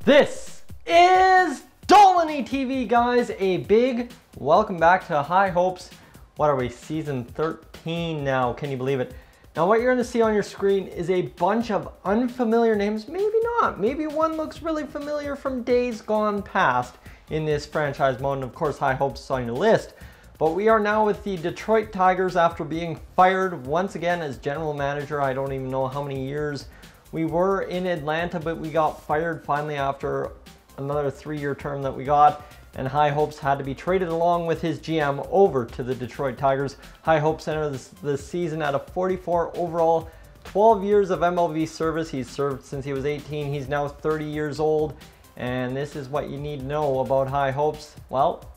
This is Dolynny TV, guys. A big welcome back to High Hopes. What are we, season 13 now? Can you believe it? Now what you're going to see on your screen is a bunch of unfamiliar names. Maybe not. Maybe one looks really familiar from days gone past in this franchise mode. And of course, High Hopes is on your list. But we are now with the Detroit Tigers after being fired once again as general manager. I don't even know how many years we were in Atlanta, but we got fired finally after another 3-year term that we got. And High Hopes had to be traded along with his GM over to the Detroit Tigers. High Hopes entered this season at a 44 overall, 12 years of MLB service. He's served since he was 18. He's now 30 years old. And this is what you need to know about High Hopes. Well,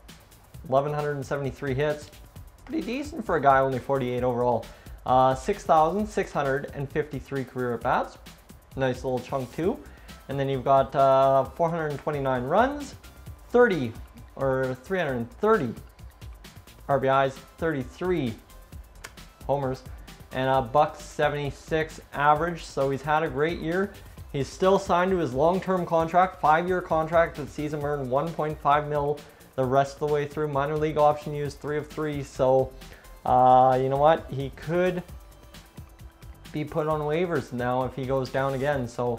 1,173 hits. Pretty decent for a guy only 48 overall. 6,653 career at-bats. Nice little chunk too. And then you've got 429 runs, 330 RBIs, 33 homers, and a $176 average. So he's had a great year. He's still signed to his long-term contract, 5-year contract that sees him earn $1.5 million the rest of the way through. Minor league option use, 3 of 3. So you know what? He could be put on waivers now if he goes down again. So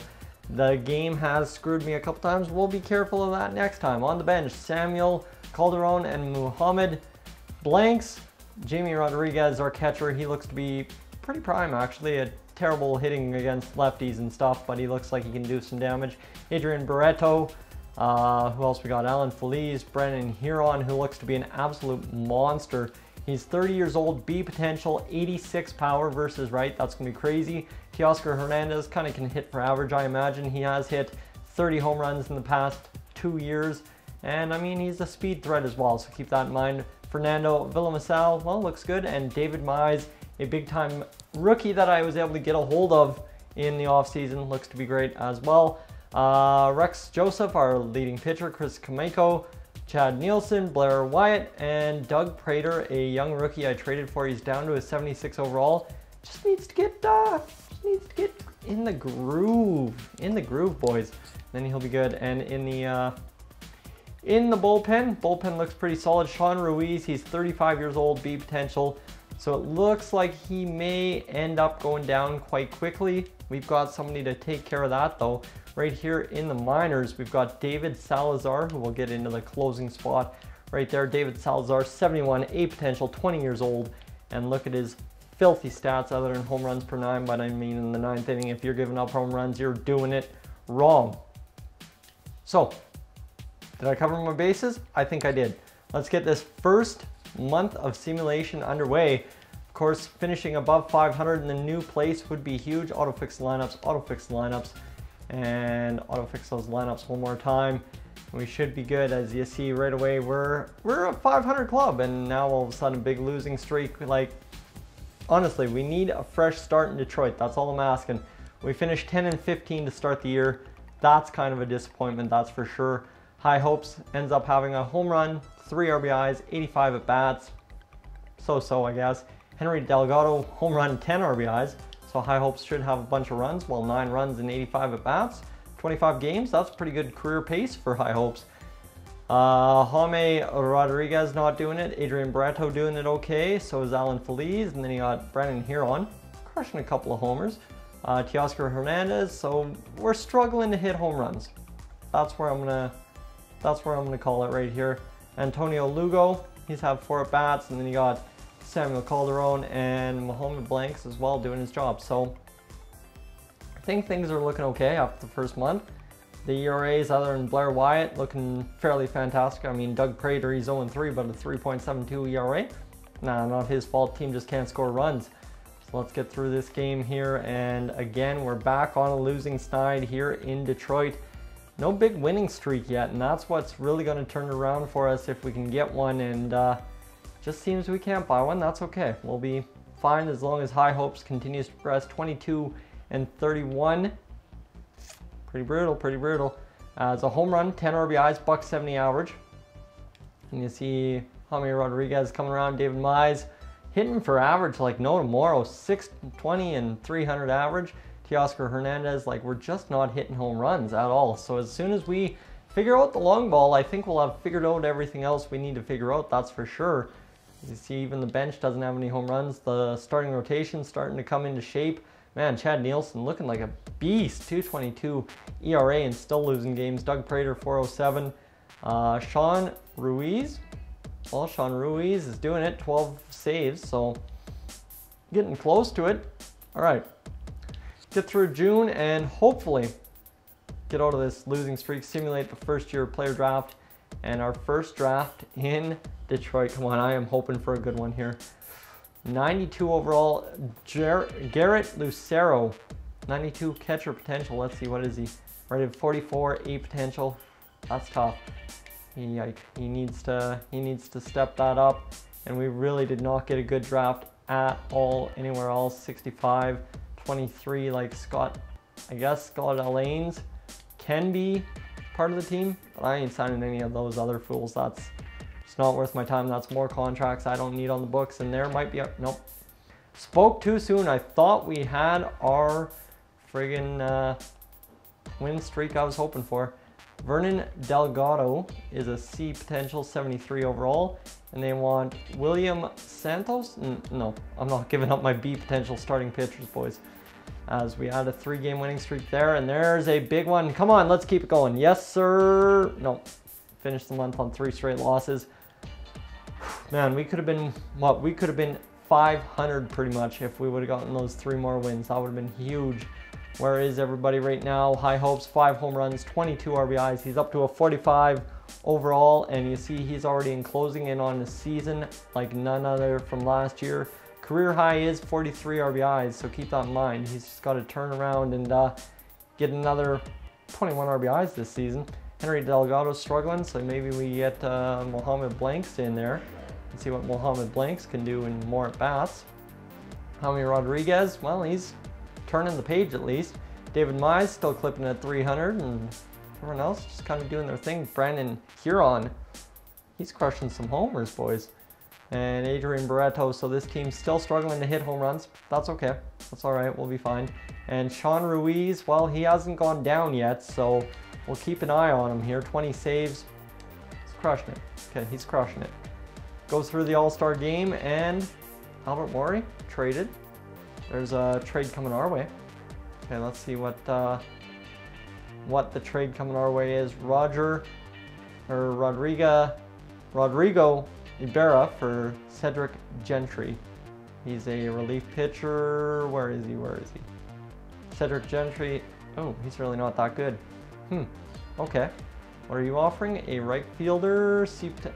the game has screwed me a couple times. We'll be careful of that next time. On the bench, Samuel Calderon and Muhammad Blanks. Jamie Rodriguez, our catcher, he looks to be pretty prime actually. A terrible hitting against lefties and stuff, but he looks like he can do some damage. Adrian Barreto. Who else we got? Alan Feliz, Brennan Huron, who looks to be an absolute monster. He's 30 years old, B potential, 86 power versus right. That's going to be crazy. Teoscar Hernandez kind of can hit for average, I imagine. He has hit 30 home runs in the past 2 years. And I mean, he's a speed threat as well, so keep that in mind. Fernando Villamizar, well, looks good. And David Mize, a big time rookie that I was able to get a hold of in the offseason, looks to be great as well. Rex Joseph, our leading pitcher, Chris Kameko, Chad Nielsen, Blair Wyatt, and Doug Prater, a young rookie I traded for. He's down to a 76 overall. Just needs to get in the groove, boys. Then he'll be good. And in the bullpen looks pretty solid. Sean Ruiz, he's 35 years old, B potential. So it looks like he may end up going down quite quickly. We've got somebody to take care of that though. Right here in the minors, we've got David Salazar, who will get into the closing spot right there. David Salazar, 71, A potential, 20 years old. And look at his filthy stats other than home runs per 9. But I mean, in the 9th inning, if you're giving up home runs, you're doing it wrong. So, did I cover my bases? I think I did. Let's get this first month of simulation underway. Of course, finishing above 500 in the new place would be huge. Autofix lineups, and autofix those lineups one more time. We should be good. As you see right away, we're a 500 club, and now all of a sudden a big losing streak. Like, honestly, we need a fresh start in Detroit. That's all I'm asking. We finished 10-15 to start the year. That's kind of a disappointment, that's for sure. High Hopes ends up having a home run, 3 RBIs, 85 at bats. So I guess. Henry Delgado, home run, 10 RBIs. So High Hopes should have a bunch of runs. Well, 9 runs and 85 at bats. 25 games, that's pretty good career pace for High Hopes. Jaime Rodriguez not doing it. Adrian Barreto doing it okay. So is Alan Feliz. And then you got Brennan Huron crushing a couple of homers. Teoscar Hernandez. So we're struggling to hit home runs. That's where I'm gonna call it right here. Antonio Lugo, he's had 4 at bats. And then you got Samuel Calderon and Muhammad Blanks as well doing his job. So I think things are looking okay after the first month. The ERAs other than Blair Wyatt looking fairly fantastic. I mean, Doug Prater, he's 0-3, but a 3.72 ERA. Nah, not his fault. Team just can't score runs. So let's get through this game here. And again, we're back on a losing side here in Detroit. No big winning streak yet, and that's what's really going to turn it around for us if we can get one. And just seems we can't buy one. That's okay. We'll be fine as long as High Hopes continues to progress. 22-31. Pretty brutal. It's a home run, 10 RBIs, $170 average. And you see Jaime Rodriguez coming around. David Mize hitting for average like no tomorrow. 620 and 300 average. Teoscar Hernandez. Like, we're just not hitting home runs at all. So as soon as we figure out the long ball, I think we'll have figured out everything else we need to figure out, that's for sure. You see, even the bench doesn't have any home runs. The starting rotation starting to come into shape. Man, Chad Nielsen looking like a beast. 2.22 ERA and still losing games. Doug Prater, 4.07. Sean Ruiz. Well, Sean Ruiz is doing it. 12 saves, so getting close to it. All right. Get through June and hopefully get out of this losing streak. Simulate the first year player draft. And our first draft in Detroit. Come on, I am hoping for a good one here. 92 overall, Garrett Lucero. 92 catcher potential. Let's see, what is he? Rated 44, 8 potential. That's tough. Yike. He needs to step that up. And we really did not get a good draft at all anywhere else. 65, 23, like Scott, I guess Scott Alains can be part of the team, but I ain't signing any of those other fools. That's just not worth my time. That's more contracts I don't need on the books, and there might be a, nope. Spoke too soon. I thought we had our friggin' win streak I was hoping for. Vernon Delgado is a C potential, 73 overall, and they want William Santos. No, I'm not giving up my B potential starting pitchers, boys. As we had a 3-game winning streak there, and there's a big one. Come on, let's keep it going. Yes, sir. No, finished the month on 3 straight losses. Man, we could have been, what? We could have been 500 pretty much if we would have gotten those 3 more wins. That would have been huge. Where is everybody right now? High hopes, 5 home runs, 22 RBIs. He's up to a 45 overall, and you see he's already closing in on the season like none other from last year. Career high is 43 RBIs, so keep that in mind. He's just got to turn around and get another 21 RBIs this season. Henry Delgado's struggling, so maybe we get Mohamed Blanks in there and see what Mohamed Blanks can do in more at-bats. Jaime Rodriguez, well, he's turning the page at least. David Mize still clipping at 300, and everyone else just kind of doing their thing. Brandon Huron, he's crushing some homers, boys. And Adrian Barreto, so this team's still struggling to hit home runs. That's okay. That's all right. We'll be fine. And Sean Ruiz, well, he hasn't gone down yet, so we'll keep an eye on him here. 20 saves. He's crushing it. Okay, he's crushing it. Goes through the All-Star game, and Albert Morey traded. There's a trade coming our way. Okay, let's see what the trade coming our way is. Rodrigo Ibarra for Cedric Gentry. He's a relief pitcher. Where is he? Cedric Gentry. Oh, he's really not that good. Okay. What are you offering? A right fielder?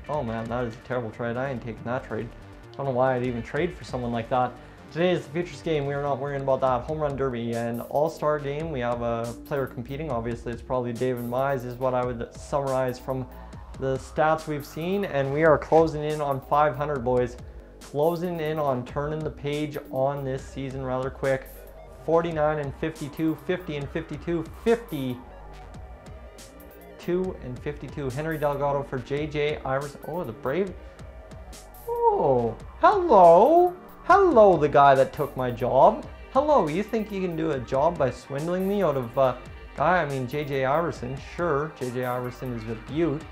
Oh man, that is a terrible trade. I ain't taking that trade. I don't know why I'd even trade for someone like that. Today is the Futures game. We are not worrying about that. Home Run Derby and All-Star game. We have a player competing. Obviously, it's probably David Mize is what I would summarize from the stats we've seen. And we are closing in on 500, boys. Closing in on turning the page on this season rather quick. 49 and 52, 50 and 52, 52 and 52. Henry Delgado for JJ Iverson. Oh, the Brave. Oh, hello. Hello, the guy that took my job. Hello, you think you can do a job by swindling me out of JJ Iverson. Sure, JJ Iverson is a beaut.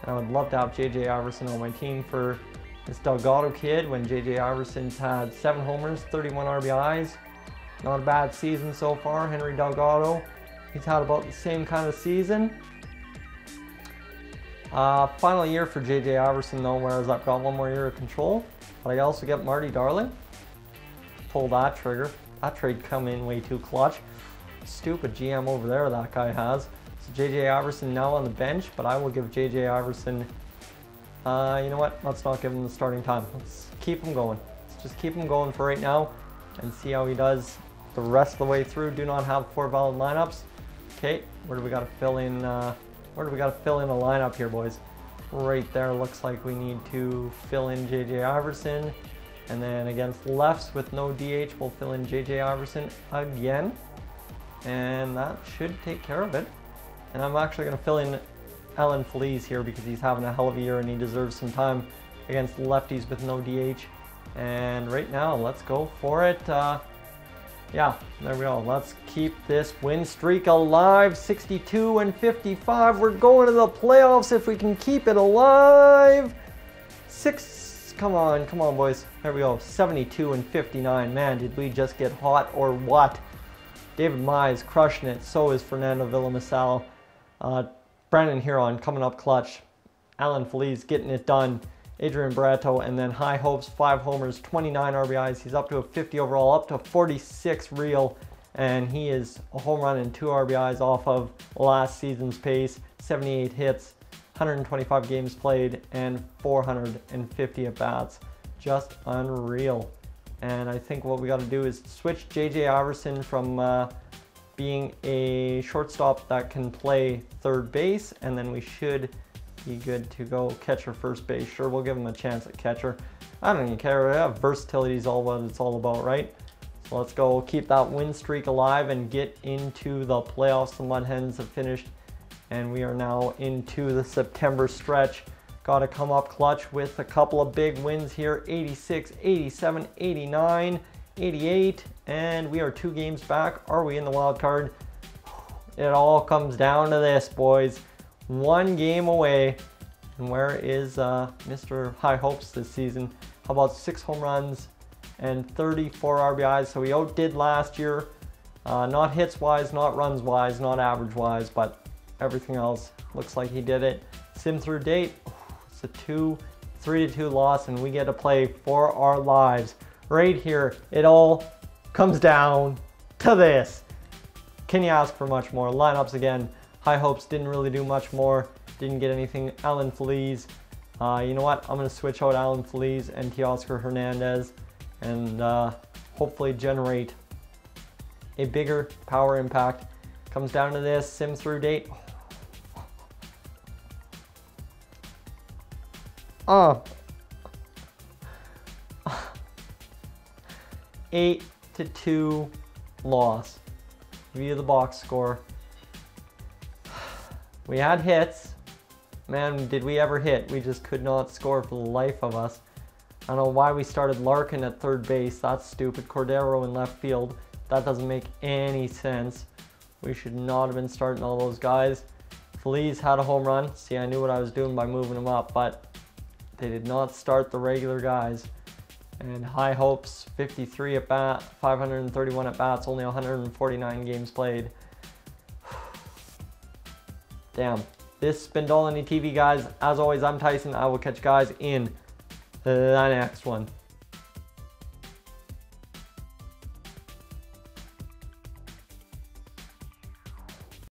And I would love to have JJ Iverson on my team for this Delgado kid when JJ Iverson's had 7 homers, 31 RBIs. Not a bad season so far. Henry Delgado, he's had about the same kind of season. Final year for JJ Iverson though, whereas I've got 1 more year of control. But I also get Marty Darling. Pull that trigger. That trade come in way too clutch. Stupid GM over there that guy has. So JJ Iverson now on the bench, but I will give JJ Iverson, you know what? Let's not give him the starting time. Let's keep him going. Let's just keep him going for right now and see how he does the rest of the way through. Do not have 4 valid lineups. Okay, where do we got to fill in? Where do we got to fill in a lineup here, boys? Right there, looks like we need to fill in JJ Iverson. And then against lefts with no DH, we'll fill in JJ Iverson again. And that should take care of it. And I'm actually going to fill in Alan Feliz here because he's having a hell of a year and he deserves some time against lefties with no DH. And right now, let's go for it. Yeah, there we go. Let's keep this win streak alive. 62 and 55. We're going to the playoffs if we can keep it alive. Come on, boys. There we go. 72 and 59. Man, did we just get hot or what? David Mize crushing it. So is Fernando Villamizar. Brandon Huron coming up clutch. Alan Feliz getting it done. Adrian Barreto, and then high hopes, 5 homers, 29 RBIs. He's up to a 50 overall, up to 46 real, and he is a home run and 2 RBIs off of last season's pace. 78 hits, 125 games played, and 450 at bats. Just unreal. And I think what we got to do is switch JJ Iverson from being a shortstop that can play third base, and then we should be good to go catcher, first base. Sure, we'll give him a chance at catcher. I don't even care. Versatility is all what it's all about, right? So let's go keep that win streak alive and get into the playoffs. The Mud Hens have finished, and we are now into the September stretch. Got to come up clutch with a couple of big wins here. 86, 87, 89, 88, and we are 2 games back. Are we in the wild card? It all comes down to this, boys. 1 game away. And where is Mr. High Hopes this season? How about 6 home runs and 34 RBIs? So he outdid last year. Not hits wise, not runs wise, not average wise, but everything else looks like he did it. Sim through date. It's a 3-2 loss, and we get to play for our lives. Right here, it all comes down to this. Can you ask for much more? Lineups again. High Hopes didn't really do much more. Didn't get anything. Alan Feliz. You know what? I'm going to switch out Alan Feliz and Teoscar Hernandez and hopefully generate a bigger power impact. Comes down to this. Sim through date. 8-2 loss. View the box score. We had hits. Man, did we ever hit. We just could not score for the life of us. I don't know why we started Larkin at third base. That's stupid. Cordero in left field. That doesn't make any sense. We should not have been starting all those guys. Feliz had a home run. See, I knew what I was doing by moving him up, but they did not start the regular guys. And High Hopes, 53 at bat, 531 at bats, only 149 games played. Damn. This has been Dolynny TV, guys. As always, I'm Tyson. I will catch you guys in the next one.